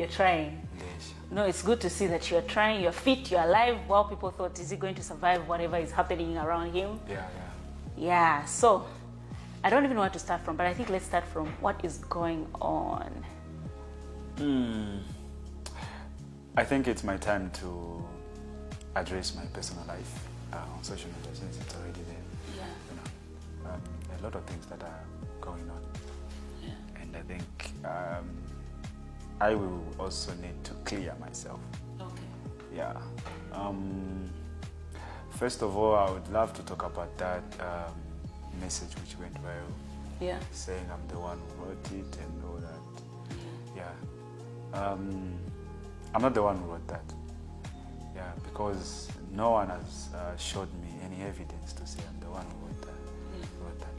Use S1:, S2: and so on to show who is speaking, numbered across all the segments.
S1: you're trying.
S2: Yes.
S1: No, it's good to see that you're trying, you're fit, you're alive, while people thought, is he going to survive whatever is happening around him? Yeah, so I don't even know where to start from, but I think let's start from what is going on.
S2: I think it's my time to address my personal life on social media, since it's already there.
S1: Yeah.
S2: You know, a lot of things that are going on.
S1: Yeah.
S2: And I think I will also need to clear myself.
S1: Okay.
S2: Yeah. First of all, I would love to talk about that message which went viral.
S1: Yeah.
S2: Saying I'm the one who wrote it and all that. Yeah. I'm not the one who wrote that. Yeah, because no one has showed me any evidence to say I'm the one who wrote that.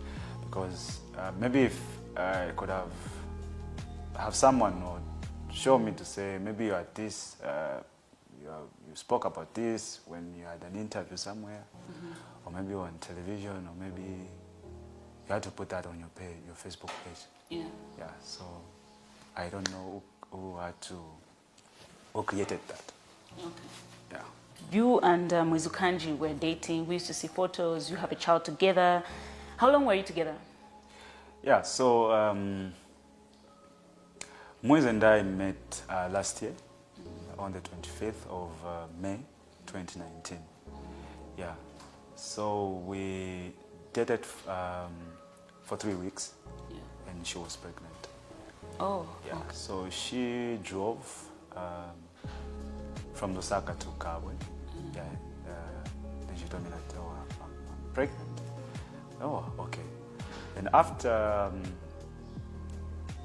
S2: Because maybe if I could have someone or show me to say maybe you had this, you spoke about this when you had an interview somewhere, or maybe you were on television, or maybe you had to put that on your page, your Facebook page.
S1: Yeah.
S2: Yeah. So I don't know who created that.
S1: Okay.
S2: Yeah.
S1: You and mwizukanji were dating. We used to see photos. You have a child together. How long were you together?
S2: Yeah. So Mwiz and I met last year on the 25th of May 2019. Yeah. So we dated for 3 weeks, and she was pregnant.
S1: Oh.
S2: Yeah.
S1: Okay.
S2: So she drove from Lusaka to Kabwe. Yeah. Then she told me that, oh, I'm pregnant. Oh, okay. And after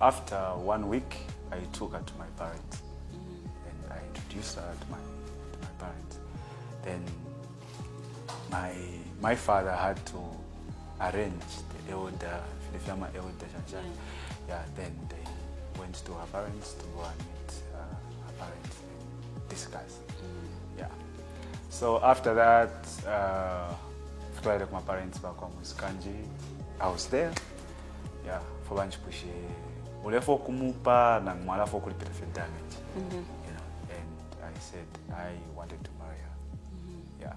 S2: 1 week, I took her to my parents, and I introduced her to my parents. Then my father had to arrange the elder, yeah. Then they went to her parents to go and meet her parents and discuss. Yeah. So after that, after my parents back on mwizukanji, I was there. Yeah, for bunch push ulefo kumupa na mwalafo kulipita for damage. You know, and I said I wanted to marry her. Yeah.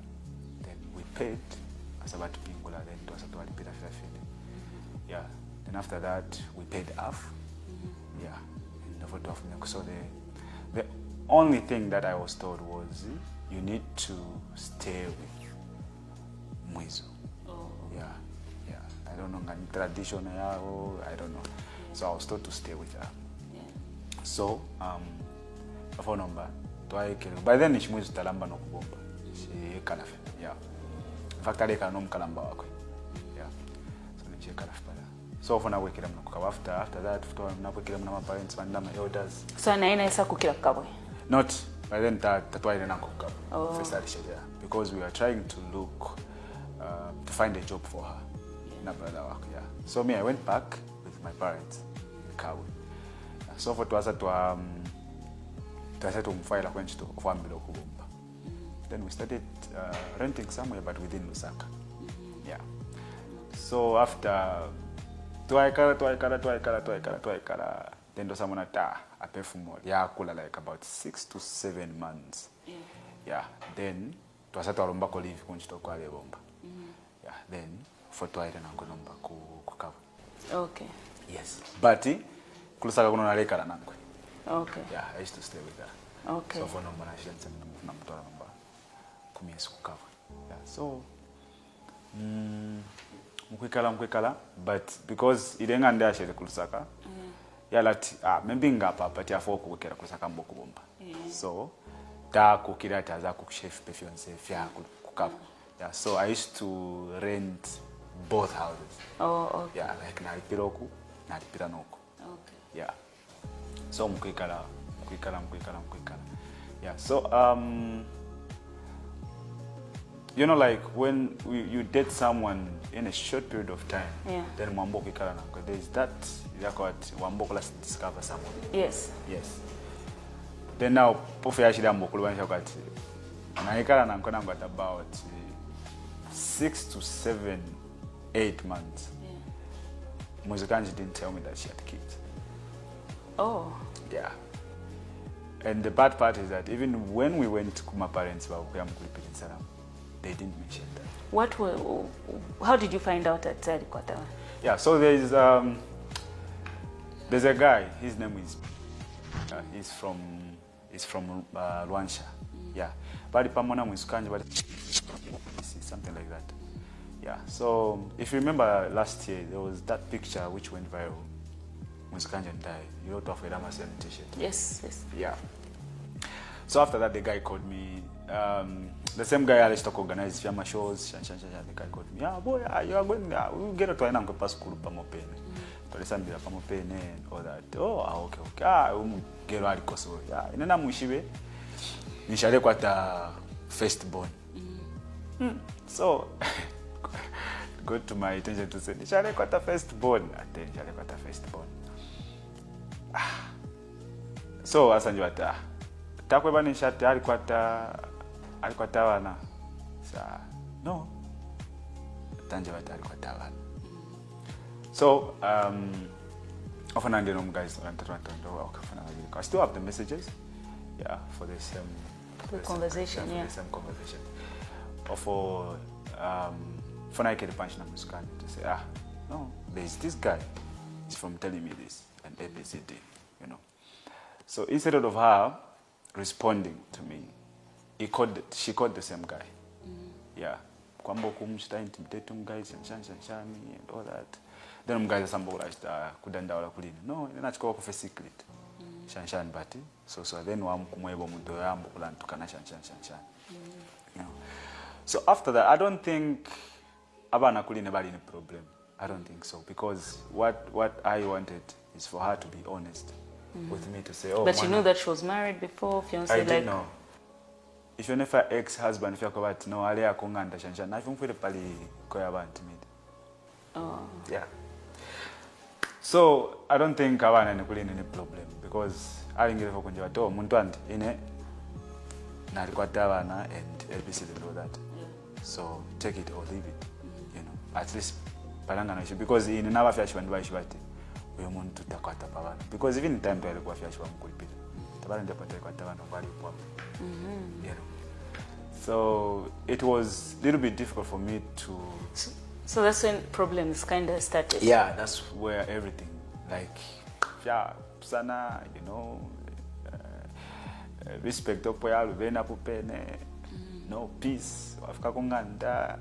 S2: Then we paid as about pingula, then it was about the yeah. Then after that we paid half. Yeah. And so the only thing that I was told was you need to stay with Mwizu.
S1: Oh.
S2: Yeah. Yeah. I don't know tradition, I don't know. So I was told to stay with her.
S1: Yeah.
S2: So a phone number. By then it's Mwizu talamba no kubomba. She kalafe. Yeah. In fact, I can't know kalamba wakwe. Yeah. So she kalafe pala. So for now we kill them after that now we kill them my parents and my elders.
S1: So naina isa kukila kabwe.
S2: Not by then that's why I didn't cook
S1: Oh.
S2: first yeah. Because we were trying to look to find a job for her. Yeah. Yeah. So I went back with my parents in Kabwe. So for to file a then we started renting somewhere, but within Lusaka. Yeah. So after twaikara, then do someone a perfume like about 6 to 7 months.
S1: Yeah.
S2: Yeah. Then twasatu alomba ko live kunchito kwa lebomba. Yeah. Then for twaita nangonomba ku Kabwe.
S1: Okay.
S2: Yes. But kulusaka kuno nalekala nangwe.
S1: Okay.
S2: Yeah, I used to stay with her.
S1: Okay.
S2: So for number na mtola number kumyesu ku Kabwe. Yeah. So mkwikala, but because idenga ndashele kulusaka. Yeah, lati maybe ngapa but yafo kuwekera kulusaka mboko bomba. So da kukira taza kuchef perfiance fya ku Kabwe. Yeah, so I used to rent both houses.
S1: Oh, okay.
S2: Yeah, like nalipiroku, nalipira noko.
S1: Okay.
S2: Yeah. So mkwikala. Yeah. So you know, like when you date someone in a short period of time,
S1: yeah.
S2: Then mambo kwikala nanko. There's that wamboko last discover someone.
S1: Yes.
S2: Yes. Then now pofu ya shida mboko luwanisha kwati naikala nanko at about 6 to 7, 8 months.
S1: Yeah.
S2: mwizukanji didn't tell me that she had kids.
S1: Oh.
S2: Yeah. And the bad part is that even when we went to my parents, they didn't mention that.
S1: How did you find out at Rikwata?
S2: Yeah, so there's a guy, his name is, he's from Rwansha. Yeah, but pamona mwizukanji, but something like that. Yeah, so if you remember last year, there was that picture which went viral. Mwizukanji and I, you wrote off a Ramadan t-shirt.
S1: Yes, yes.
S2: Yeah. So after that, the guy called me. The same guy I used to organize Fiamma shows. The guy called me. Yeah, boy, you are going. We get to an pass school pamopene. To the same pamopene and all that. Oh, okay. Get ready, koso. Yeah. Inena mushibe. Nishale kwata firstborn. So got to my attention to say nishale kwata firstborn. Nishale kwata firstborn. So asanjwata. Takweba nishate alikwata wana. Sa no. Tanjwata alikwata wana. So often I know guys I still have the messages. Yeah, for the same
S1: conversation, yeah.
S2: The same conversation. Or for Nike the punch na Mwizukanji to say, no, there's this guy. He's from telling me this and ABCD, you know. So instead of her responding to me, she called the same guy. Yeah. Kwamba kumshita intimidate guys and shani and all that. Then guys asambula kudanda wala kulini. No, inachukua kwa secret. Shanshan bati. So then kumwebo muntu yambo kulantukana shanshan. You know. So after that, I don't think abana kulini bali ni problem. I don't think so, because what I wanted is for her to be honest with me, to say, oh.
S1: But you knew that she was married before, fiancé.
S2: I didn't know. If you never ex-husband, if you go back, no, ali akunganda shanshan. Na ifungwe pali koya bantu mid.
S1: Oh.
S2: Yeah. So I don't think abana ni kulini any problem, because alingire for kunjwa to muntu andi ine na alikwata abana and ABC and all that.
S1: Yeah.
S2: So take it or leave it. You know, at least palanga issue, because in another fashion bantu bayishibati uyo muntu takwata pabana, because even time to alikuwa fashion bamukulipita tabana ndio pata kwata bana bali kwa you know. So it was a little bit difficult for me to.
S1: So that's when problems kind of started.
S2: Yeah, that's where everything, like, yeah, sana, you know, respect opoyalu vena pupene, no peace, afika kunganda,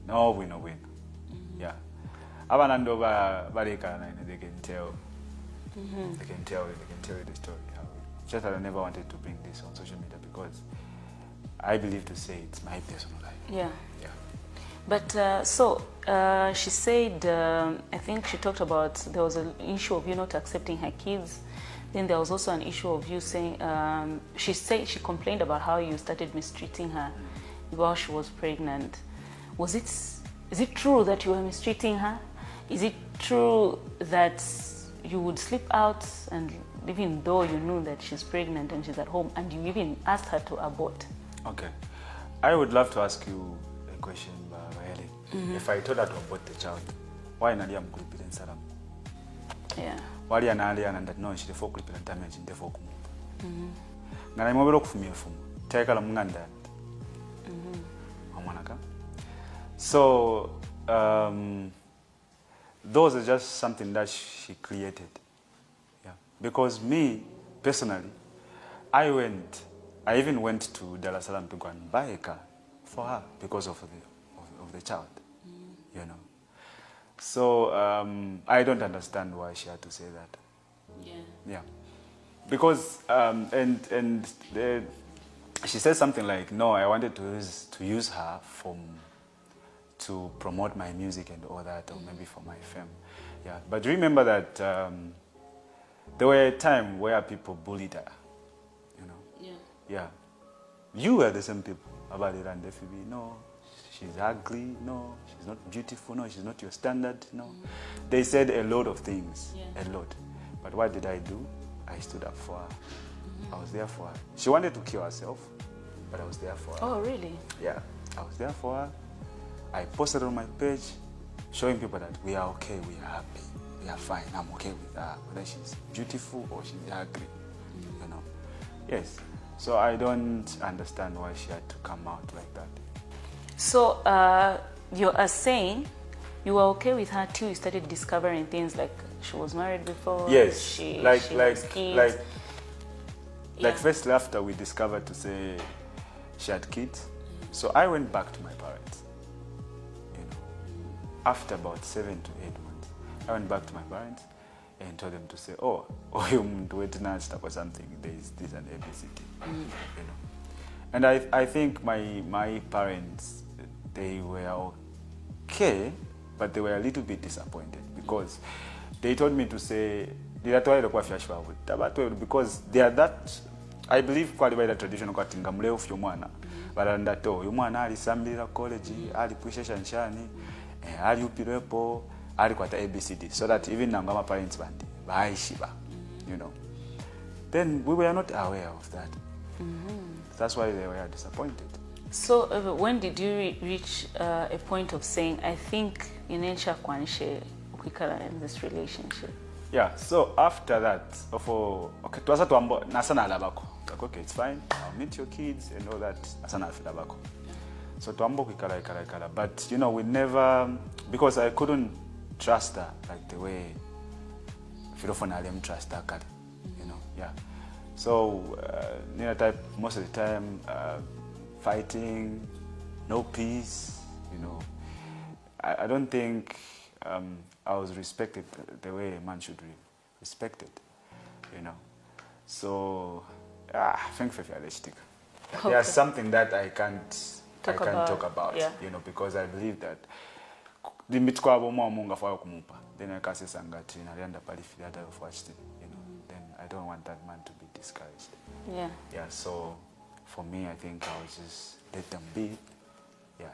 S2: no win. Yeah, abana ndo baleka na they can tell. They can tell you the story. Just that I never wanted to bring this on social media, because I believe to say it's my personal life.
S1: Yeah.
S2: Yeah.
S1: But she said, I think she talked about there was an issue of you not accepting her kids. Then there was also an issue of you saying, she complained about how you started mistreating her while she was pregnant. Is it true that you were mistreating her? Is it true that you would slip out, and even though you knew that she's pregnant and she's at home, and you even asked her to abort?
S2: Okay. I would love to ask you a question, Baeli. If I told her to abort the child, why Nadia Mkulipit and Salam?
S1: Yeah.
S2: Why Nadia and that no, she the folk and damage in the folk. Now I'm over for me. Take a munganda. So, those are just something that she created. Yeah. Because me, personally, I even went to Dar es Salaam to go and buy a car for her because of the child, you know. So I don't understand why she had to say that.
S1: Yeah.
S2: Yeah. Because she said something like, no, I wanted to use her to promote my music and all that, or maybe for my fame. Yeah. But remember that there were a time where people bullied her, you know.
S1: Yeah.
S2: Yeah. You were the same people about it, and FB. No, she's ugly. No, she's not beautiful. No, she's not your standard. No. They said a lot of things, a lot. But what did I do? I stood up for her. I was there for her. She wanted to kill herself, but I was there for her.
S1: Oh, really?
S2: Yeah. I was there for her. I posted on my page, showing people that we are okay, we are happy, we are fine. I'm okay with her, whether she's beautiful or she's ugly, you know. Yes. So I don't understand why she had to come out like that.
S1: So you are saying you were okay with her till you started discovering things like she was married before.
S2: Yes.
S1: She
S2: Like first after we discovered to say she had kids. So I went back to my parents. You know, after about 7 to 8 months, I went back to my parents and told them to say, oh, you wait now for something. There is this and ABCD. You know, and I think my parents, they were okay, but they were a little bit disappointed because they told me to say because they are that, I believe quite by the traditional kwatinga mleo fyo mwana baranda to uyu mwana ali sambira college ali pushesha nshani ali upirepo ali kwata ABCD, so that even nanga my parents bandi baishiba, you know. Then we were not aware of that. That's why they were disappointed.
S1: So when did you reach a point of saying, I think inensha kwanishe ukikala in this relationship?
S2: Yeah, so after that, okay, twasa tuambo nasana alabako. Okay, it's fine. I'll meet your kids and all that. Nasana alabako. So tuambo kikala, but you know, we never, because I couldn't trust her like the way Filofona Alem trust her, you know, yeah. So most of the time, fighting, no peace, you know. I don't think I was respected the way a man should be respected, you know. So, I think there's something that I can't talk about,
S1: yeah.
S2: You know, because I believe that the mitkwabo munga for kumupa. Then I can say sangati na rianda palifi that I've watched it, you know. Then I don't want that man to be discouraged.
S1: Yeah.
S2: Yeah. So for me, I think I was just let them be. Yeah.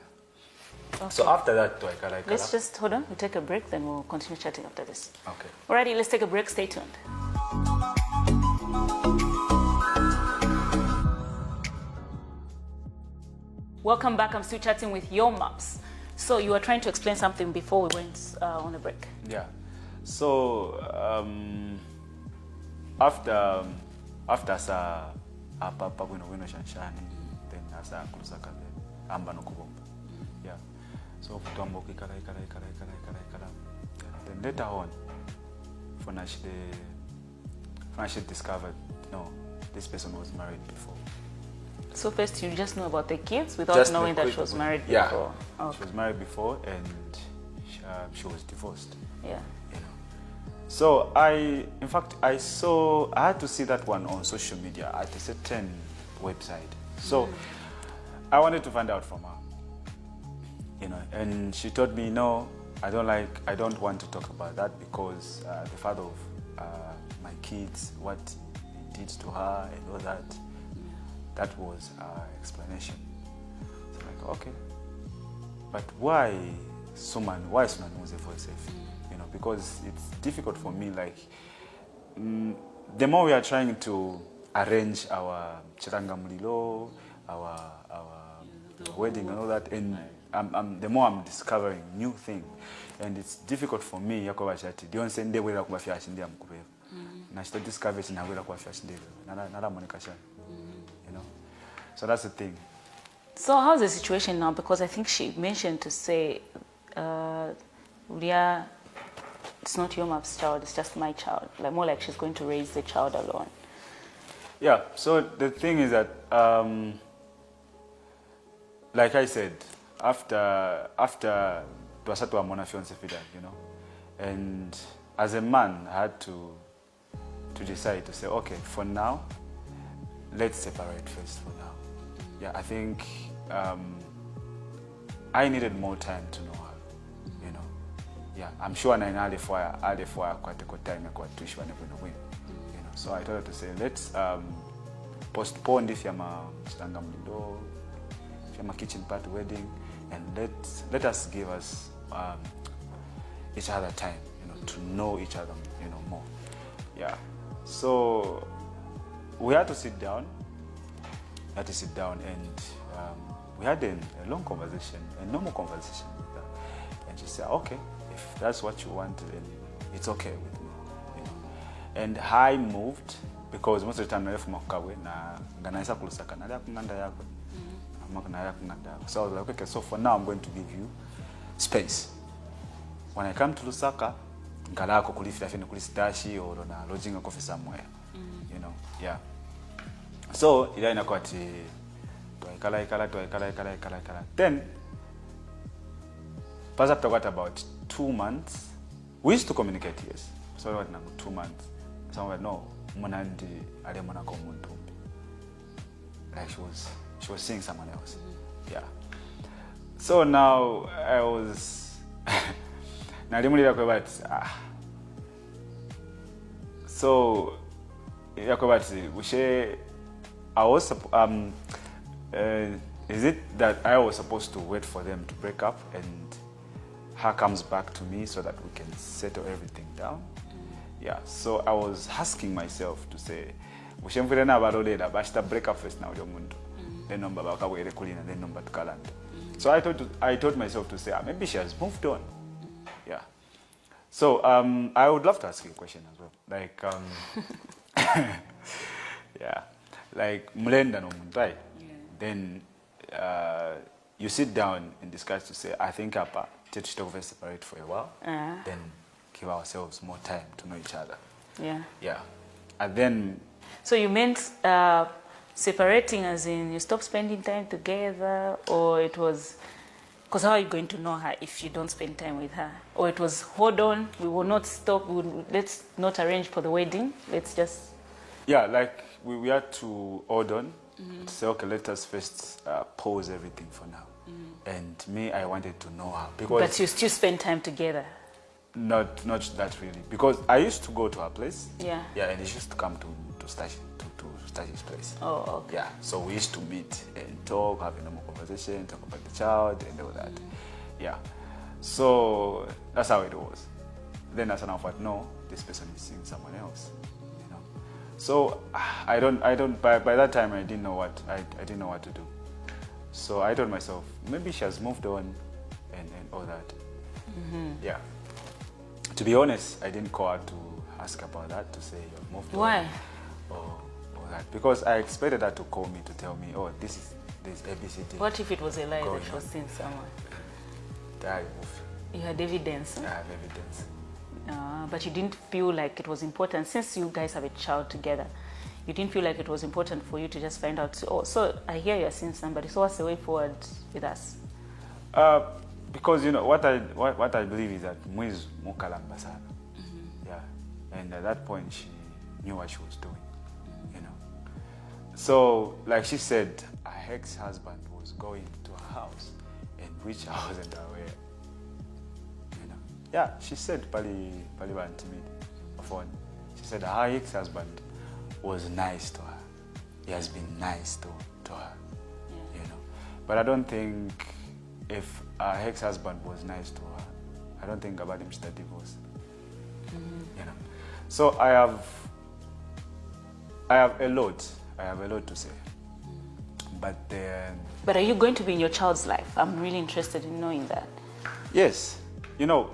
S2: Okay. So after that,
S1: let's just hold on. We'll take a break, then we'll continue chatting after this.
S2: Okay.
S1: Alrighty, let's take a break. Stay tuned. Welcome back. I'm still chatting with Yo Maps. So you were trying to explain something before we went on a break.
S2: Yeah. So after sa papa wino shanshani, then asa kulusaka amba no kubomba. Yeah. So kutombo kikala. Then later on, she discovered, no, this person was married before.
S1: So first you just know about the kids without knowing that she was married before?
S2: Yeah,
S1: okay.
S2: She was married before and she was divorced.
S1: Yeah.
S2: You know. So I had to see that one on social media at a certain website. So I wanted to find out from her. You know, and she told me, no, I don't want to talk about that because the father of my kids, what he did to her and all that. That was our explanation. So like, okay, but why someone was for herself? You know, because it's difficult for me. Like, the more we are trying to arrange our chirangamulilo, our wedding and all that, and the more I'm discovering new things, and it's difficult for me. Yakovachati, don't send the way like mafia shindi amkurev. Na shito discover na way like mafia shindi. Nara monikasha. You know, so that's the thing.
S1: So how's the situation now? Because I think she mentioned to say, Ulia, it's not your map's child, it's just my child. Like more like she's going to raise the child alone.
S2: Yeah. So the thing is that, like I said, after Tuasatu Amona fiance fida, you know, and as a man, I had to decide to say, okay, for now, let's separate first for now. Yeah, I think I needed more time to know her, you know. Yeah, I'm sure I'm early for quite a good time, you know. So I told her to say, let's postpone this yama kitchen party wedding, and let us give us each other time, you know, to know each other, you know, more. Yeah. So we had to sit down. And we had a long conversation, a normal conversation with her. And she said, okay, if that's what you want, then it's okay with me. You know? And I moved because most of the time nalefuma kukabwe nga naisa ku Lusaka nali akunganda yakwe amaka nali akunganda yakwe. So I was like, okay, so for now I'm going to give you space. When I come to Lusaka, ngalako kulifita fene kuli stashi or na lodging a coffee somewhere. You know, yeah. So ila inakuwa ati tuwaikala. Then pass after what, about 2 months we used to communicate, yes. So what, 2 months someone no munandi alemona ko muntu, like she was seeing someone else. Yeah. So now I was nalimulira kwe but so yakwe but ushe I was is it that I was supposed to wait for them to break up and her comes back to me so that we can settle everything down? Yeah, so I was asking myself to say, ushemvire na balolera bashita break up first now yomuntu. Then number bakabwere kulina, then number tukalanda. So I told myself to say, maybe she has moved on. Yeah. So I would love to ask you a question as well. Like yeah. Like mlenda no muntai. Then you sit down and discuss to say, I think apa tetutokove separate for a while. Then give ourselves more time to know each other.
S1: Yeah.
S2: Yeah. And then
S1: so you meant separating as in you stop spending time together, or it was because how are you going to know her if you don't spend time with her? Or it was hold on, we will not stop, let's not arrange for the wedding, let's just...
S2: Yeah, like we had to hold on to say, okay, let us first pause everything for now. And me, I wanted to know her because...
S1: But you still spend time together?
S2: Not that really, because I used to go to her place.
S1: Yeah.
S2: Yeah, and she used to come to Stashi's place.
S1: Oh, okay.
S2: Yeah, so we used to meet and talk, have a normal conversation, talk about the child and all that. Yeah, so that's how it was. Then as an thought, no, this person is seeing someone else, you know. So by that time I didn't know what to do. So I told myself, maybe she has moved on and all that. Yeah. To be honest, I didn't call her to ask about that, to say you've moved on.
S1: Why?
S2: Or that. Because I expected her to call me to tell me, oh, this ABCD.
S1: What if it was a lie that she was seeing someone?
S2: I moved.
S1: You had evidence? Huh?
S2: I have evidence.
S1: But you didn't feel like it was important, since you guys have a child together, you didn't feel like it was important for you to just find out, oh, so I hear you're seeing somebody, so what's the way forward with us?
S2: Because you know what I believe is that mwizu mukalamba sana. Yeah, and at that point she knew what she was doing, you know. So like she said, her ex-husband was going to her house, and which I wasn't aware. You know. Yeah, she said pali bantimid phone. She said her ex-husband was nice to her. He has been nice to her, you know. But I don't think if her ex-husband was nice to her, I don't think about him should divorce. You know. So I have a lot to say. But
S1: are you going to be in your child's life? I'm really interested in knowing that.
S2: Yes. You know,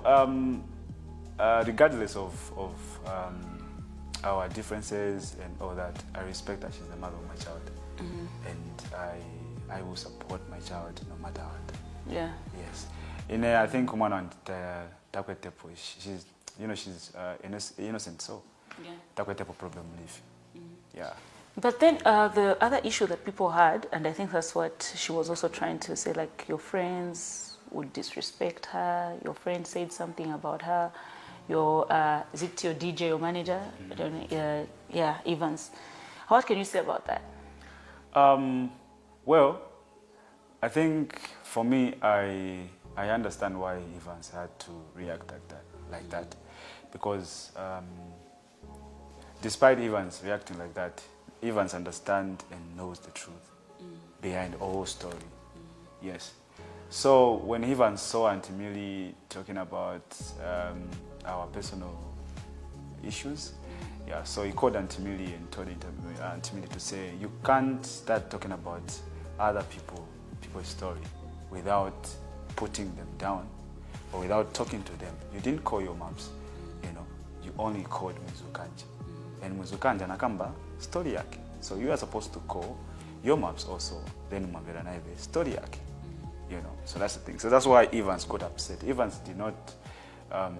S2: regardless of our differences and all that, I respect that she's the mother of my child. And I will support my child no matter what.
S1: Yeah.
S2: Yes. I think she's, you know, she's innocent, so problem leave. Yeah.
S1: But then the other issue that people had, and I think that's what she was also trying to say, like your friends would disrespect her, your friend said something about her, is it your DJ, your manager? I don't know, yeah, Evans. What can you say about that?
S2: Well, I think for me, I understand why Evans had to react like that, because despite Evans reacting like that, Evans understands and knows the truth behind the whole story. Yes. So when Evans saw Auntie Millie talking about our personal issues, yeah, so he called Auntie Millie and told Auntie Millie to say, you can't start talking about other people's story without putting them down or without talking to them. You didn't call your moms, you know, you only called mwizukanji. and mwizukanji anakamba story yake. So you are supposed to call your maps also, then mwambira naive story yake. You know, so that's the thing. So that's why Evans got upset. Evans did not, I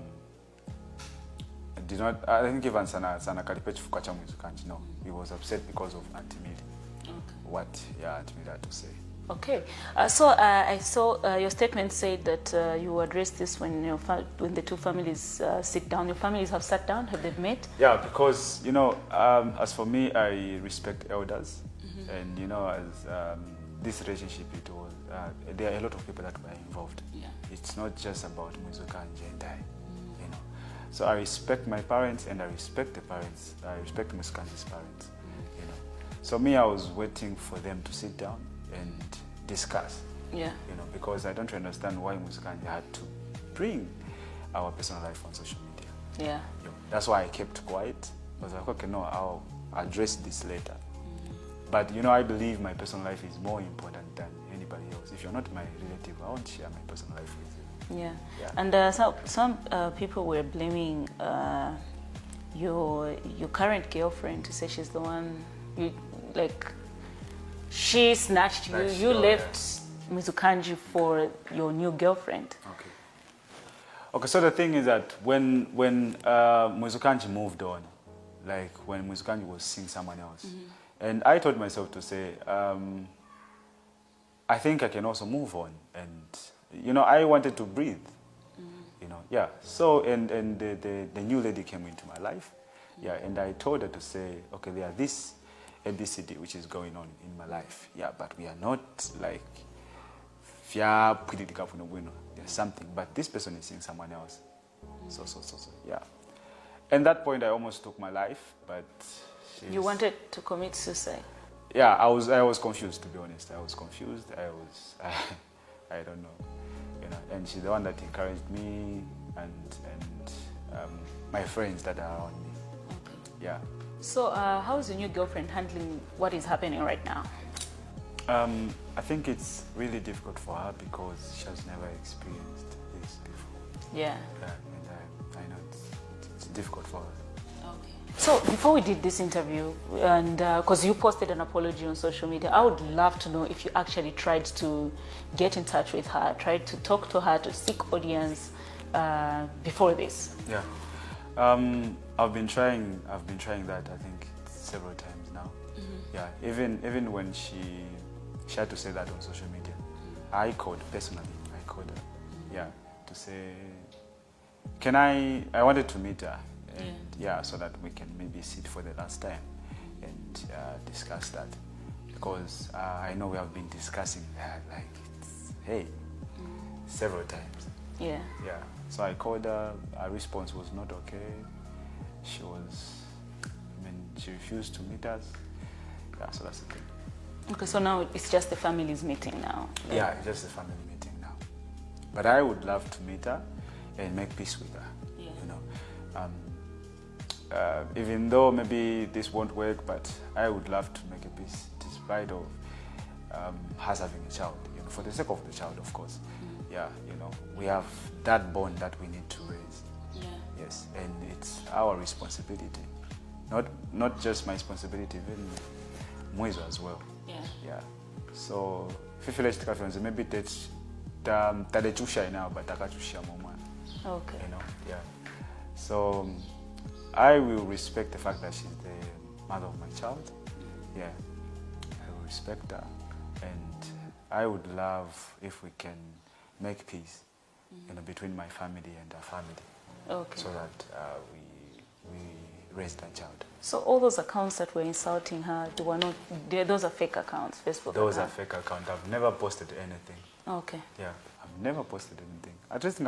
S2: think Evans sana kalipechi fukacha mwizukanji. No, he was upset because of Auntie Millie. Okay. What, Auntie Millie had to say.
S1: Okay, so I saw your statement said that you address this when when the two families sit down. Your families have sat down, have they met?
S2: Yeah, because you know, as for me, I respect elders, and you know, as this relationship, it was there are a lot of people that were involved. Yeah. It's not just about mwizukanji and I, you know. So I respect my parents, and I respect the parents. I respect mwizukanji's parents, you know. So me, I was waiting for them to sit down and discuss, you know, because I don't understand why mwizukanji had to bring our personal life on social media. Yeah, you know, that's why I kept quiet. I was like, okay, no, I'll address this later. But you know, I believe my personal life is more important than anybody else. If you're not my relative, I won't share my personal life with you. Yeah. And some people were blaming your current girlfriend to say she's the one you like. She snatched you. You left mwizukanji for your new girlfriend. Okay. Okay. So the thing is that when mwizukanji moved on, like when mwizukanji was seeing someone else, and I told myself to say, I think I can also move on, and you know, I wanted to breathe. You know, yeah. So and the new lady came into my life, and I told her to say, okay, there are this ABCD which is going on in my life, but we are not like there's something, but this person is seeing someone else. So, yeah. At that point, I almost took my life, but you wanted to commit suicide. Yeah, I was confused, to be honest. I was confused. I don't know, you know. And she's the one that encouraged me, and my friends that are around me. Okay. Yeah. So, how is your new girlfriend handling what is happening right now? I think it's really difficult for her because she has never experienced this before. Yeah. And I know it's difficult for her. Okay. So, before we did this interview, and because you posted an apology on social media, I would love to know if you actually tried to get in touch with her, tried to talk to her, to seek audience before this. Yeah. I've been trying that, I think, several times now. Yeah, even when she had to say that on social media, I called personally. I called her, to say, I wanted to meet her, and so that we can maybe sit for the last time and discuss that, because I know we have been discussing that several times. Yeah. Yeah. So I called her. Her response was not okay. She refused to meet us. Yeah, so that's the thing. Okay, so now it's just the family's meeting now. Yeah, it's just the family meeting now. But I would love to meet her and make peace with her. Yeah. You know, even though maybe this won't work, but I would love to make a peace, despite of us having a child. You know, for the sake of the child, of course. Yeah, you know, we have that bond that we need to raise. Yeah. Yes, and it's our responsibility. Not just my responsibility, even Mwizu as well. Yeah. Yeah. So, if you like maybe that's tadechusha now, but takachusha mama. Okay. You know, yeah. So, I will respect the fact that she's the mother of my child. Yeah. I will respect her, and I would love if we can make peace, you know, between my family and her family. Okay. So that we raise that child. So all those accounts that were insulting her, those are fake accounts, Facebook accounts? Those are fake accounts. I've never posted anything. Okay. Yeah, I've never posted anything. At least